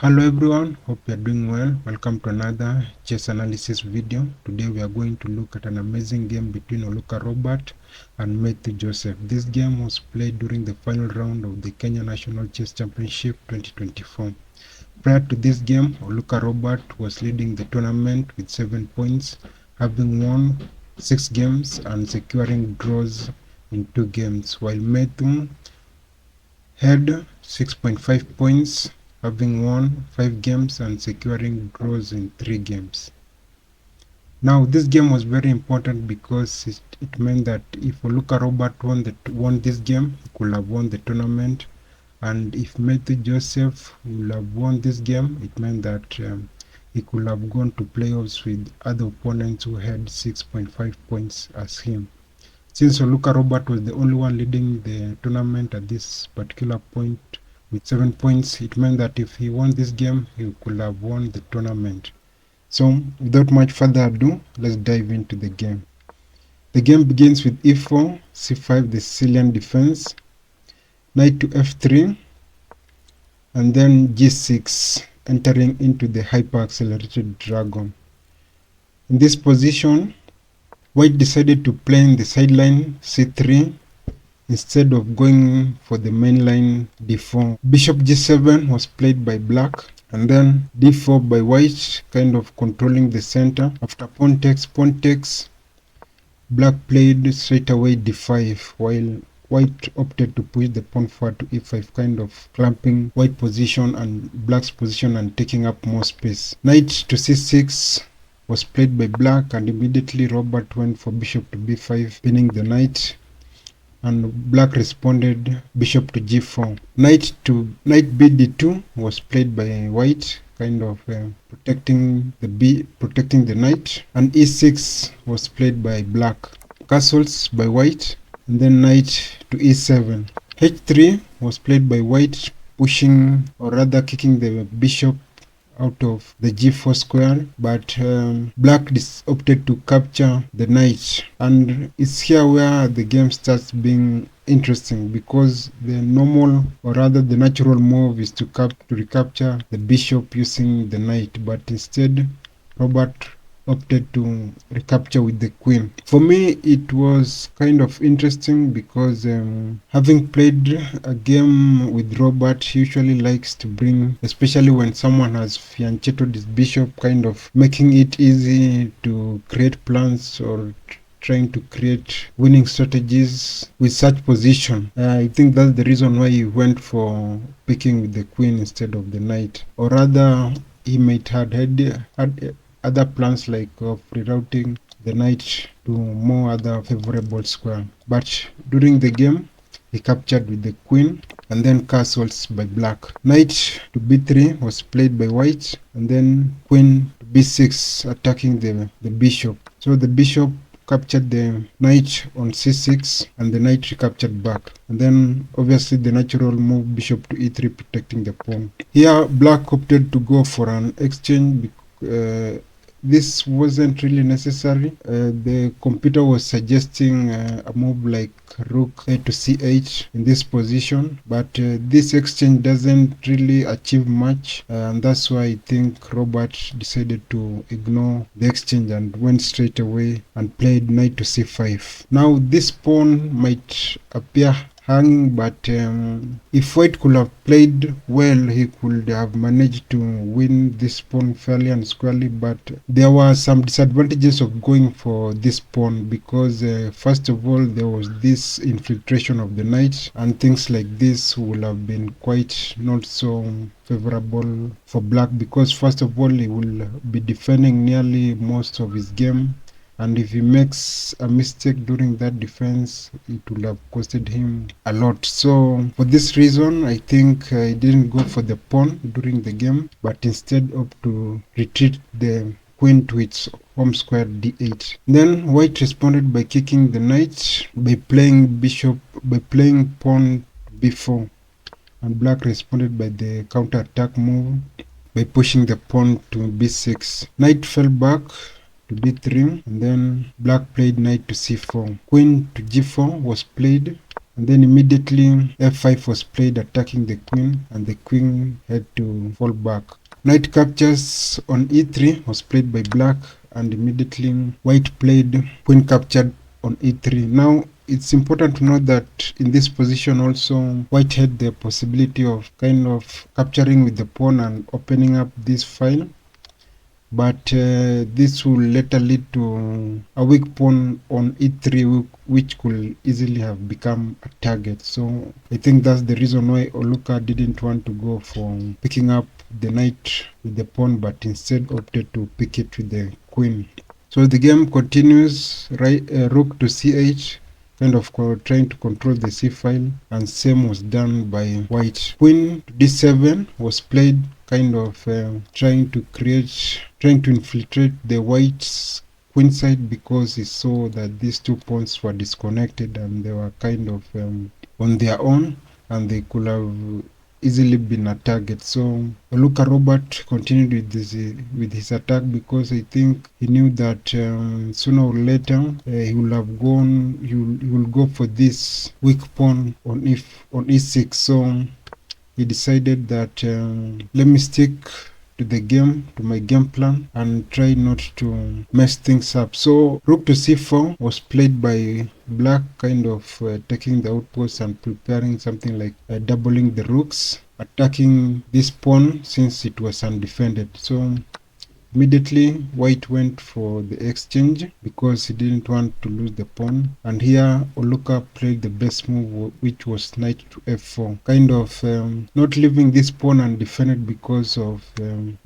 Hello everyone, hope you are doing well. Welcome to another chess analysis video. Today we are going to look at an amazing game between Oluka Robert and Methu Joseph. This game was played during the final round of the Kenya National Chess Championship 2024. Prior to this game, Oluka Robert was leading the tournament with 7 points, having won 6 games and securing draws in 2 games, while Methu had 6.5 points, having won 5 games and securing draws in 3 games. Now this game was very important because it meant that if Oluka Robert won this game, he could have won the tournament, and if Methu Joseph would have won this game, it meant that he could have gone to playoffs with other opponents who had 6.5 points as him. Since Oluka Robert was the only one leading the tournament at this particular point with 7 points, it meant that if he won this game, he could have won the tournament. So without much further ado, let's dive into the game. The game begins with e4, c5, the Sicilian defense, knight to f3, and then g6, entering into the hyper-accelerated dragon. In this position, White decided to play in the sideline c3 instead of going for the main line d4. Bishop g7 was played by black, and then d4 by white, kind of controlling the center. After pawn takes, black played straight away d5, while white opted to push the pawn forward to e5, kind of clamping white position and black's position and taking up more space. Knight to c6 was played by black, and immediately Robert went for bishop to b5, pinning the knight, and black responded bishop to g4. Knight bd2 was played by white, kind of protecting the knight, and e6 was played by black. Castles by white, and then knight to e7. h3 was played by white, pushing, or rather kicking, the bishop out of the g4 square, but black opted to capture the knight, and it's here where the game starts being interesting, because the normal, or rather the natural move, is to recapture the bishop using the knight, but instead Robert opted to recapture with the queen. For me, it was kind of interesting because having played a game with Robert, he usually likes to bring, especially when someone has fianchettoed his bishop, kind of making it easy to create plans or trying to create winning strategies with such position. I think that's the reason why he went for picking with the queen instead of the knight, or rather he might have had other plans like rerouting the knight to more other favorable square. But during the game, he captured with the queen, and then castles by black. Knight to b3 was played by white, and then queen to b6, attacking the bishop. So the bishop captured the knight on c6, and the knight recaptured back, and then obviously the natural move, bishop to e3, protecting the pawn. Here black opted to go for an exchange. This wasn't really necessary. The computer was suggesting a move like rook a to c8 in this position, but this exchange doesn't really achieve much, and that's why I think Robert decided to ignore the exchange and went straight away and played knight to c5. Now this pawn might appear hanging, but if white could have played well, he could have managed to win this pawn fairly and squarely, but there were some disadvantages of going for this pawn, because first of all, there was this infiltration of the knight, and things like this would have been quite not so favorable for black, because first of all, he will be defending nearly most of his game, and if he makes a mistake during that defense, it will have costed him a lot. So for this reason, I think he didn't go for the pawn during the game, but instead opted to retreat the queen to its home square d8. Then white responded by kicking the knight, by playing pawn b4, and black responded by the counter-attack move by pushing the pawn to b6. Knight fell back to b3, and then black played knight to c4. Queen to g4 was played, and then immediately f5 was played, attacking the queen, and the queen had to fall back. Knight captures on e3 was played by black, and immediately white played queen captured on e3. Now it's important to note that in this position also white had the possibility of kind of capturing with the pawn and opening up this file, but this will later lead to a weak pawn on e3, which could easily have become a target. So I think that's the reason why Oluka didn't want to go for picking up the knight with the pawn, but instead opted to pick it with the queen. So the game continues, right? Rook to c8, kind of trying to control the c file, and same was done by white. Queen to d7 was played, kind of trying to infiltrate the white's queen side, because he saw that these two pawns were disconnected and they were kind of on their own, and they could have easily been a target. So Oluka Robert continued with his attack, because I think he knew that sooner or later he will go for this weak pawn on e6. So he decided that let me stick to my game plan, and try not to mess things up. So rook to c4 was played by black, kind of taking the outpost and preparing something like doubling the rooks, attacking this pawn since it was undefended. So immediately white went for the exchange because he didn't want to lose the pawn, and here Oluka played the best move, which was knight to f4, kind of not leaving this pawn undefended because of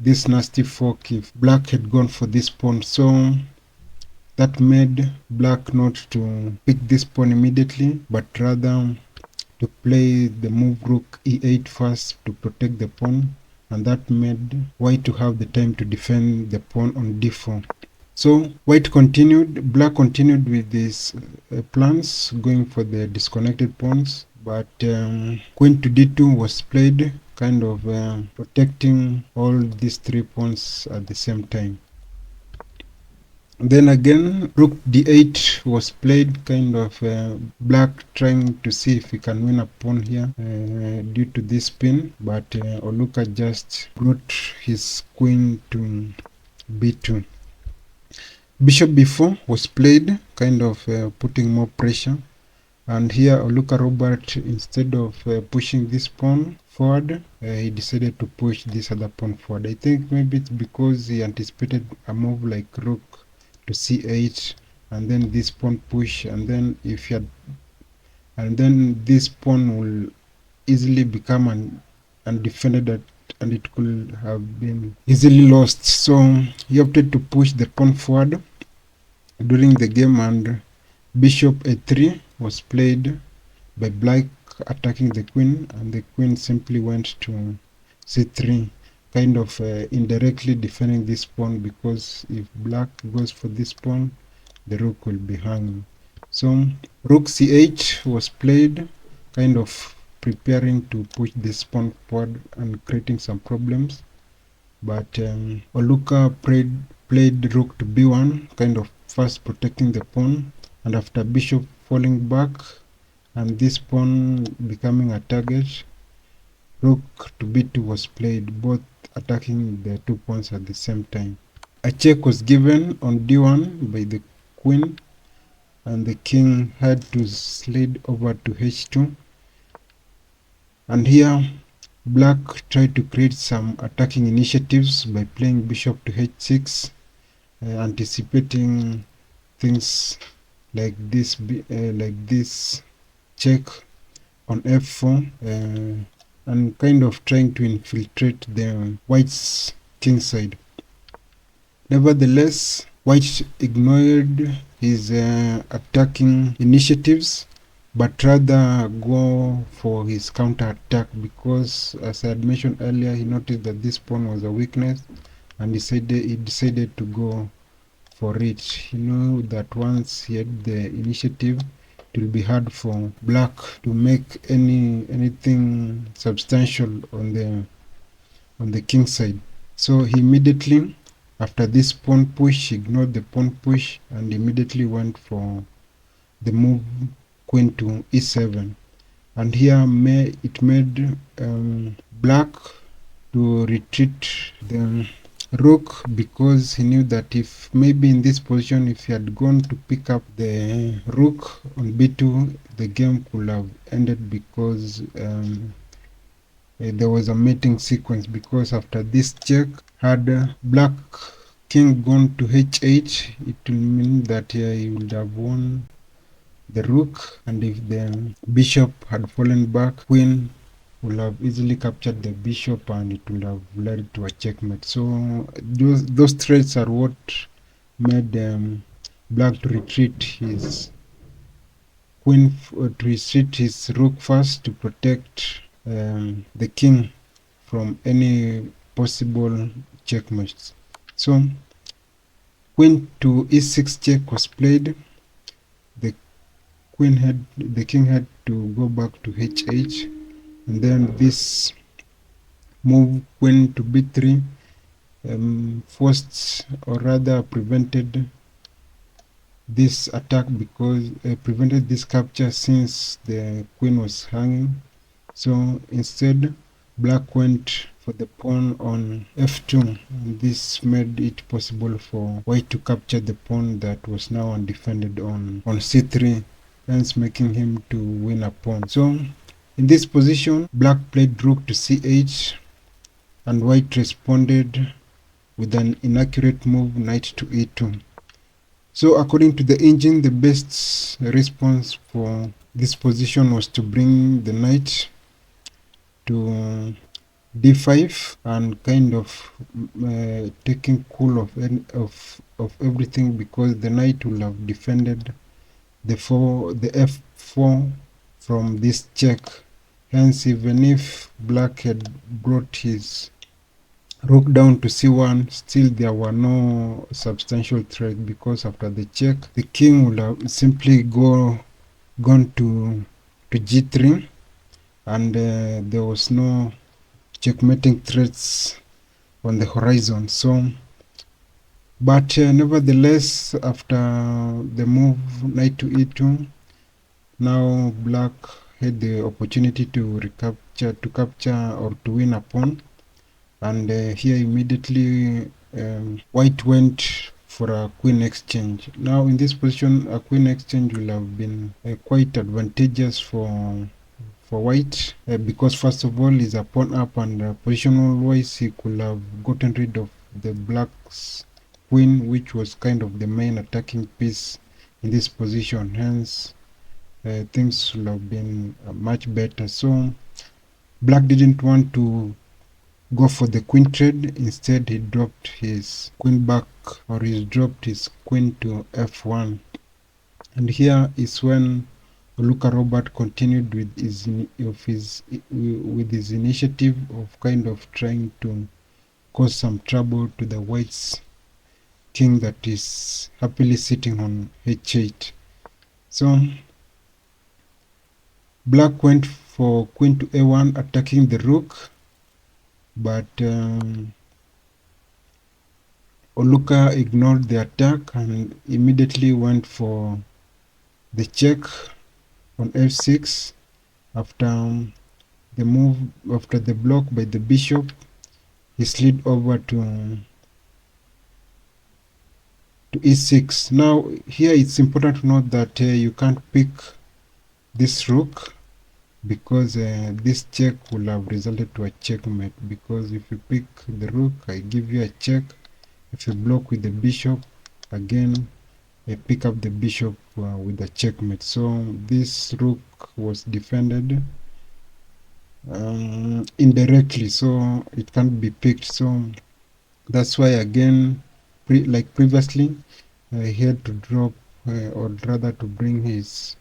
this nasty fork if black had gone for this pawn. So that made black not to pick this pawn immediately, but rather to play the move rook e8 first to protect the pawn, and that made white to have the time to defend the pawn on d4. So black continued with these plans, going for the disconnected pawns, but queen to d2 was played, kind of protecting all these three pawns at the same time. Then again, rook d8 was played, kind of black trying to see if he can win a pawn here due to this pin, but Oluka just brought his queen to b2. Bishop b4 was played, kind of putting more pressure, and here Oluka Robert, instead of pushing this pawn forward, he decided to push this other pawn forward. I think maybe it's because he anticipated a move like rook to c8, and then this pawn push, and then this pawn will easily become undefended, and it could have been easily lost. So he opted to push the pawn forward during the game, and bishop a3 was played by black, attacking the queen, and the queen simply went to c3, kind of indirectly defending this pawn, because if black goes for this pawn, the rook will be hanging. So rook c8 was played, kind of preparing to push this pawn forward and creating some problems, but Oluka played rook to b1, kind of first protecting the pawn, and after bishop falling back and this pawn becoming a target, rook to b2 was played, both attacking the two pawns at the same time. A check was given on d1 by the queen, and the king had to slide over to h2, and here black tried to create some attacking initiatives by playing bishop to h6, anticipating things like this check on f4, and kind of trying to infiltrate the white's king side. Nevertheless, white ignored his attacking initiatives, but rather go for his counter attack, because as I had mentioned earlier, he noticed that this pawn was a weakness, and he decided to go for it. He knew that once he had the initiative, it will be hard for black to make anything substantial on the king side. So he immediately, after this pawn push, ignored the pawn push and immediately went for the move queen to e7. and here it made black to retreat the rook, because he knew that if maybe in this position, if he had gone to pick up the rook on b2, the game could have ended, because there was a mating sequence, because after this check, had black king gone to h8, it will mean that he would have won the rook, and if the bishop had fallen back, queen will have easily captured the bishop, and it will have led to a checkmate. So those threats are what made black to retreat his queen, to retreat his rook first, to protect the king from any possible checkmates. So queen to e6 check was played. The king had to go back to h8, and then this move queen to b3 forced, or rather prevented, this attack, because prevented this capture, since the queen was hanging. So instead, black went for the pawn on f2, and this made it possible for white to capture the pawn that was now undefended on c3, hence making him to win a pawn. So in this position, black played rook to c8, and white responded with an inaccurate move, knight to e2. So according to the engine, the best response for this position was to bring the knight to d5, and kind of taking cool of everything, because the knight will have defended the f4 from this check. Hence, even if black had brought his rook down to c1, still there were no substantial threats, because after the check, the king would have simply gone to g3, and there was no checkmating threats on the horizon. So, but nevertheless, after the move knight to e2, now black had the opportunity to capture or to win a pawn, and here immediately white went for a queen exchange. Now in this position, a queen exchange will have been quite advantageous for white, because first of all, is a pawn up, and positional wise, he could have gotten rid of the black's queen, which was kind of the main attacking piece in this position. Hence, things would have been much better. So black didn't want to go for the queen trade. Instead, he dropped his queen back, or he dropped his queen to f1. And here is when Oluka Robert continued with his initiative of kind of trying to cause some trouble to the white's king that is happily sitting on h8. So black went for queen to a1, attacking the rook, but Oluka ignored the attack and immediately went for the check on f6. After the move, after the block by the bishop, he slid over to e6. Now here it's important to note that you can't pick this rook, because this check will have resulted to a checkmate, because if you pick the rook, I give you a check. If you block with the bishop, again I pick up the bishop with a checkmate. So this rook was defended indirectly, so it can't be picked. So that's why, again, like previously, he had to drop, or rather to bring his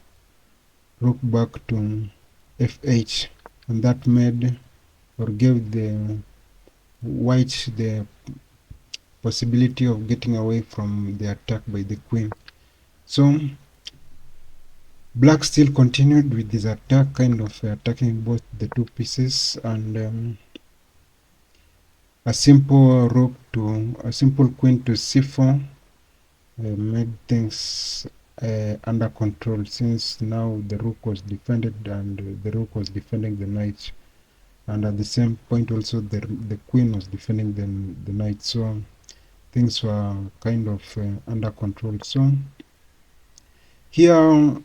rook back to f8, and that made, or gave the white the possibility of getting away from the attack by the queen. So black still continued with this attack, kind of attacking both the two pieces, and a simple queen to c4 made things under control, since now the rook was defended and the rook was defending the knight, and at the same point also the queen was defending the knight, so things were kind of under control. So here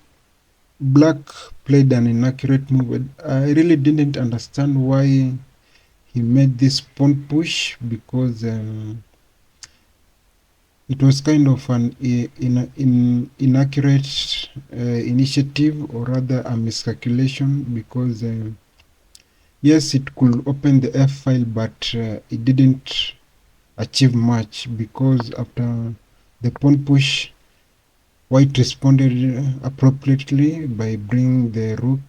black played an inaccurate move. I really didn't understand why he made this pawn push, because it was kind of an inaccurate initiative, or rather a miscalculation, because yes, it could open the f file, but it didn't achieve much, because after the pawn push, white responded appropriately by bringing the rook,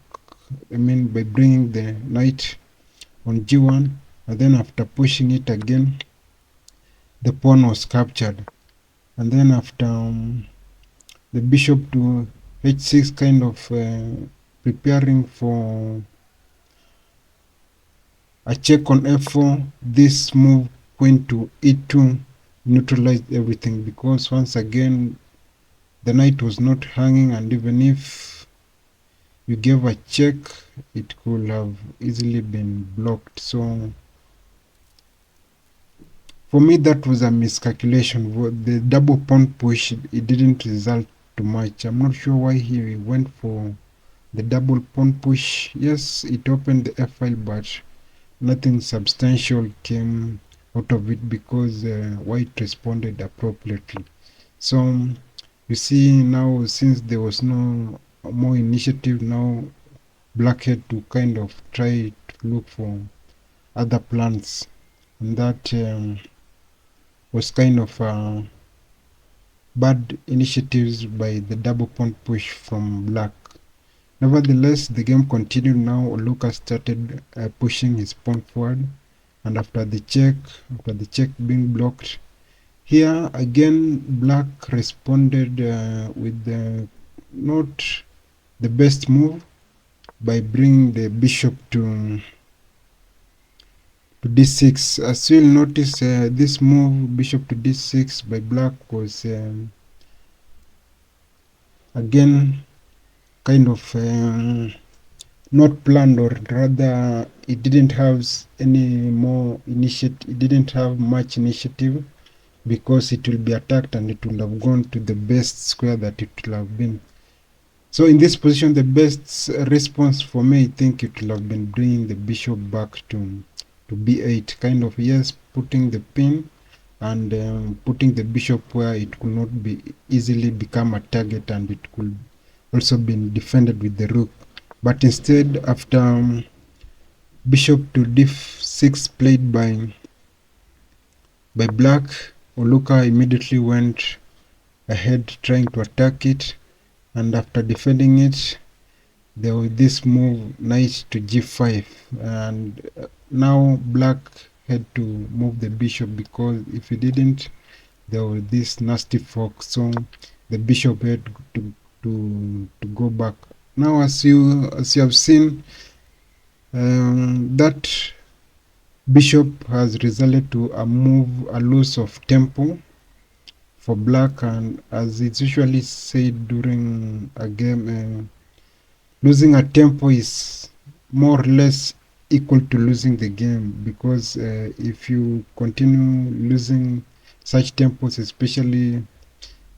by bringing the knight on g1, and then after pushing it again, the pawn was captured. And then after the bishop to h6, kind of preparing for a check on f4, this move queen to e2 neutralized everything, because once again the knight was not hanging, and even if you gave a check, it could have easily been blocked. So for me, that was a miscalculation. The double pawn push, it didn't result too much. I'm not sure why he went for the double pawn push. Yes, it opened the f file, but nothing substantial came out of it, because white responded appropriately. So you see now, since there was no more initiative, now black had to kind of try to look for other plans, and that was kind of bad initiatives by the double pawn push from black. Nevertheless, the game continued. Now Oluka started pushing his pawn forward, and after the check being blocked, here again black responded with not the best move, by bringing the bishop to d6. As you'll notice, this move, bishop to d6 by black, was again kind of not planned, or rather it didn't have any more initiative. It didn't have much initiative, because it will be attacked and it will have gone to the best square that it will have been. So in this position, the best response for me, I think it will have been bringing the bishop back to b8, kind of, yes, putting the pin and putting the bishop where it could not be easily become a target, and it could also be defended with the rook. But instead, after bishop to d6 played by black, Oluka immediately went ahead trying to attack it, and after defending it, there was this move, knight to g5, and now black had to move the bishop, because if he didn't, there was this nasty fork, so the bishop had to go back. Now, as you have seen, that bishop has resulted to a loss of tempo for black, and as it's usually said during a game, losing a tempo is more or less equal to losing the game, because if you continue losing such tempos, especially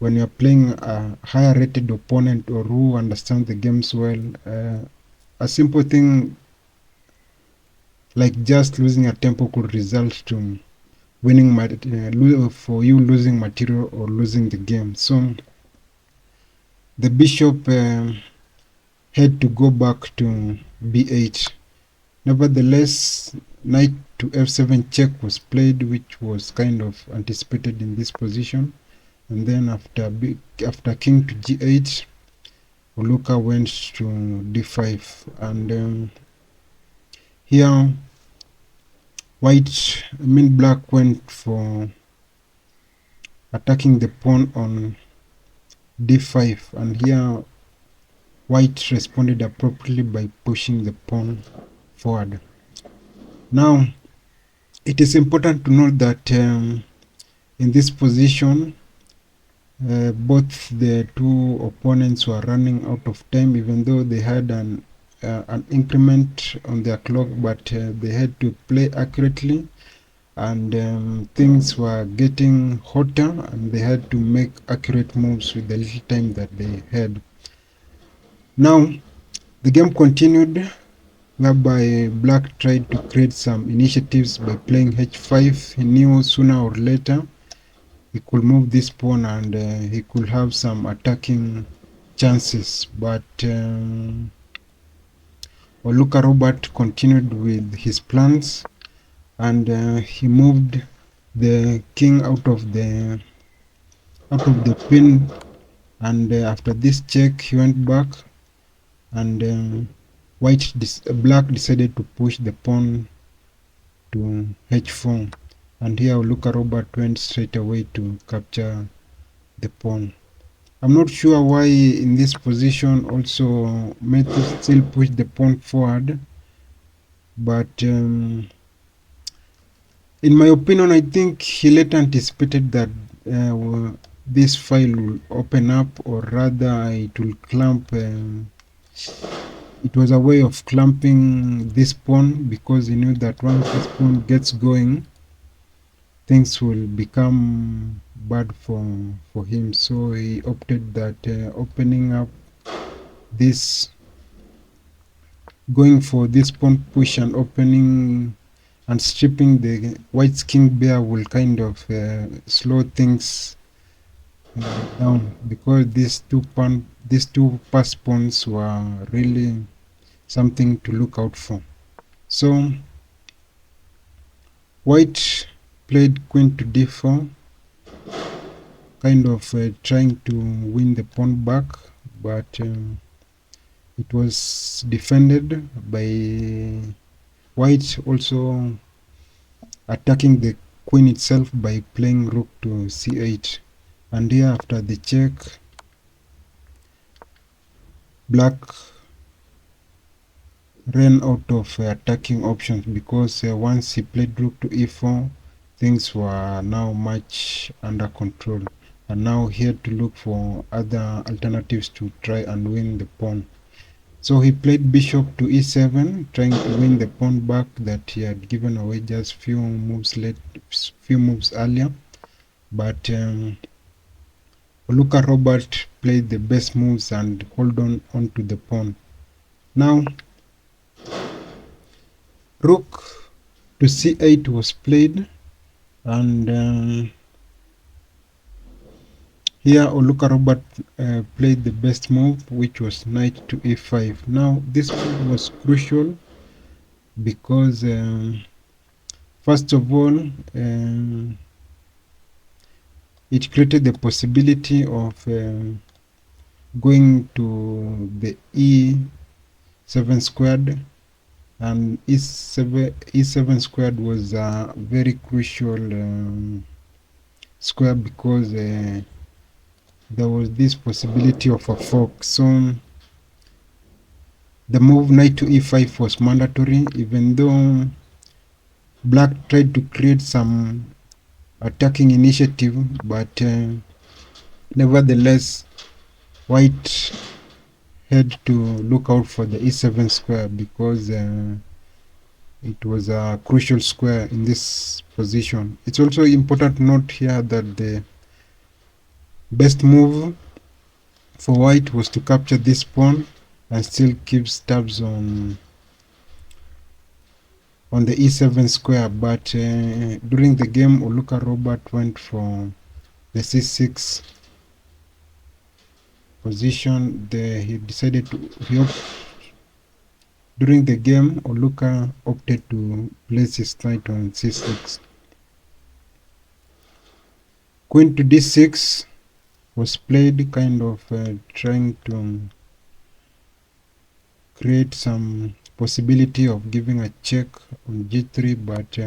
when you're playing a higher rated opponent or who understands the games well, a simple thing like just losing a tempo could result to winning for you losing material or losing the game. So the bishop had to go back to b8. Nevertheless, knight to f7 check was played, which was kind of anticipated in this position. And then after king to g8, Oluka went to d5, and here black went for attacking the pawn on d5, and here white responded appropriately by pushing the pawn forward. Now, it is important to note that in this position, Both the two opponents were running out of time, even though they had an increment on their clock, but they had to play accurately, and things were getting hotter, and they had to make accurate moves with the little time that they had. Now, the game continued, whereby Black tried to create some initiatives by playing h5. He knew sooner or later he could move this pawn, and he could have some attacking chances, but Oluka Robert continued with his plans, and he moved the king out of the pin, and after this check he went back, and Black decided to push the pawn to h4, and here Oluka Robert went straight away to capture the pawn. I'm not sure why in this position also Methu still pushed the pawn forward, but in my opinion, I think he later anticipated that this file will open up, or rather it will clamp. It was a way of clamping this pawn, because he knew that once this pawn gets going, things will become bad for him. So he opted that opening up this, going for this pawn push and opening and stripping the white's king bear will kind of slow things down, because these two pass pawns were really something to look out for. So white played queen to d4, kind of trying to win the pawn back, but it was defended by white also attacking the queen itself by playing rook to c8. And here after the check, Black ran out of attacking options, because once he played rook to e4, things were now much under control, and now he had to look for other alternatives to try and win the pawn. So he played bishop to e7, trying to win the pawn back that he had given away just few moves earlier. But Oluka Robert played the best moves and hold on to the pawn. Now, rook to c8 was played, and here Oluka Robert played the best move, which was knight to e5. Now, this move was crucial because first of all, it created the possibility of going to the e7 squared, and e7 squared was a very crucial square, because there was this possibility of a fork. So the move knight to e5 was mandatory, even though Black tried to create some attacking initiative, but nevertheless white had to look out for the e7 square, because it was a crucial square in this position. It's also important to note here that the best move for white was to capture this pawn and still keep tabs on the e7 square, but during the game Oluka Robert went for the c6 position. He decided to during the game Oluka opted to place his knight on c6. Queen to d6 was played, kind of trying to create some possibility of giving a check on g3, but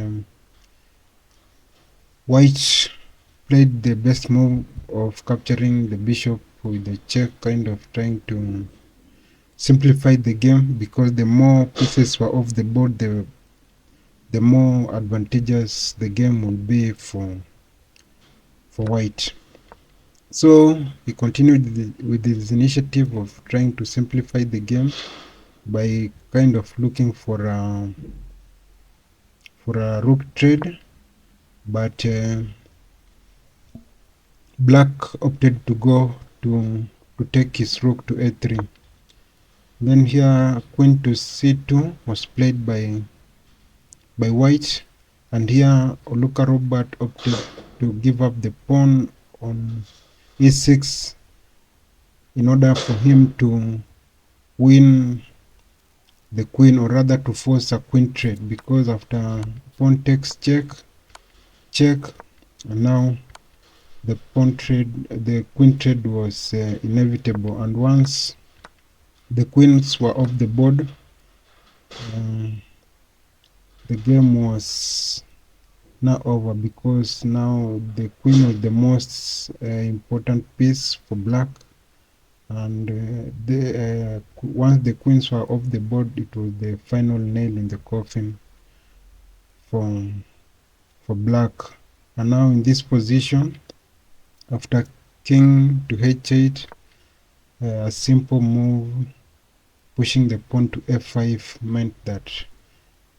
white played the best move of capturing the bishop with the check, kind of trying to simplify the game, because the more pieces were off the board, the more advantageous the game will be for white. So he continued with his initiative of trying to simplify the game by kind of looking for a rook trade, but black opted to go to take his rook to a3. Then here queen to c2 was played by white, and here Oluka Robert opted to give up the pawn on e6 in order for him to win the queen, or rather to force a queen trade, because after pawn takes check, and now the queen trade was inevitable. And once the queens were off the board, the game was now over, because now the queen was the most important piece for black, and once the queens were off the board, it was the final nail in the coffin for black. And now in this position, after king to h8, a simple move pushing the pawn to f5 meant that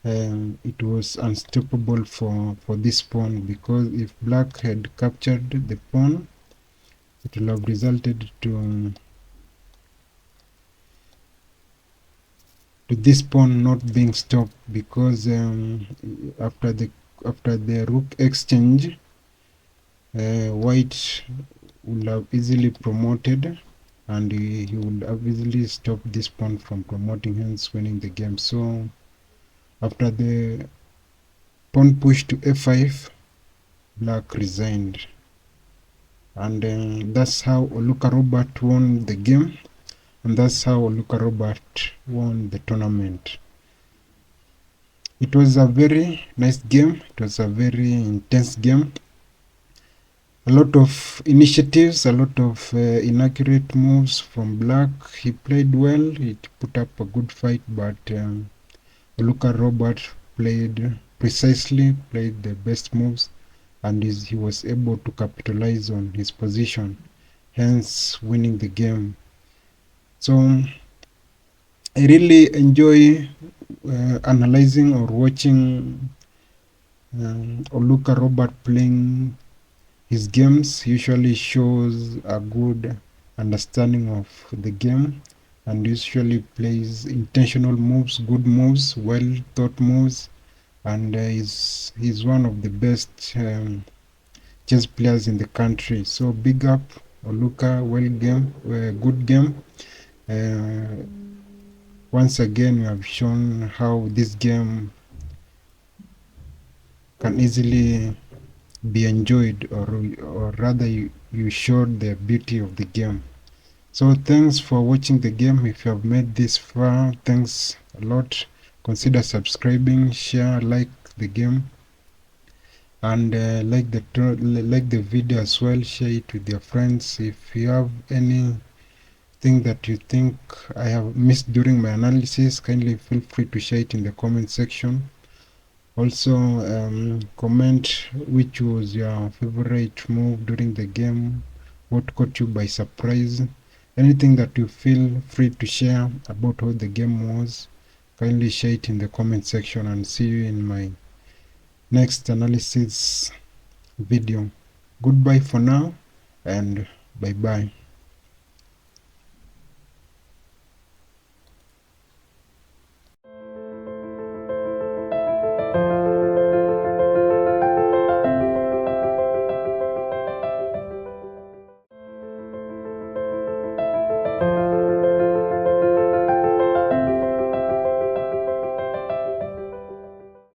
it was unstoppable for this pawn, because if black had captured the pawn, it will have resulted to this pawn not being stopped, because after the rook exchange, white would have easily promoted, and he would have easily stopped this pawn from promoting, hence winning the game. So after the pawn push to f5, black resigned, and that's how Oluka Robert won the game, and that's how Oluka Robert won the tournament. It was a very nice game. It was a very intense game. A lot of initiatives, a lot of inaccurate moves from black. He played well. He put up a good fight, but Oluka Robert played precisely, played the best moves, and he was able to capitalize on his position, hence winning the game. So I really enjoy analyzing or watching Oluka Robert playing his games. Usually shows a good understanding of the game, and usually plays intentional moves, good moves, well thought moves, and he's one of the best chess players in the country. So big up Oluka, good game. Once again, we have shown how this game can easily be enjoyed, or rather you showed the beauty of the game. So thanks for watching the game. If you have made this far, thanks a lot. Consider subscribing, share, like the game, and like the video as well. Share it with your friends. If you have anything that you think I have missed during my analysis, kindly feel free to share it in the comment section. Also, comment which was your favorite move during the game, what caught you by surprise, anything that you feel free to share about how the game was. Kindly share it in the comment section, and see you in my next analysis video. Goodbye for now, and bye bye.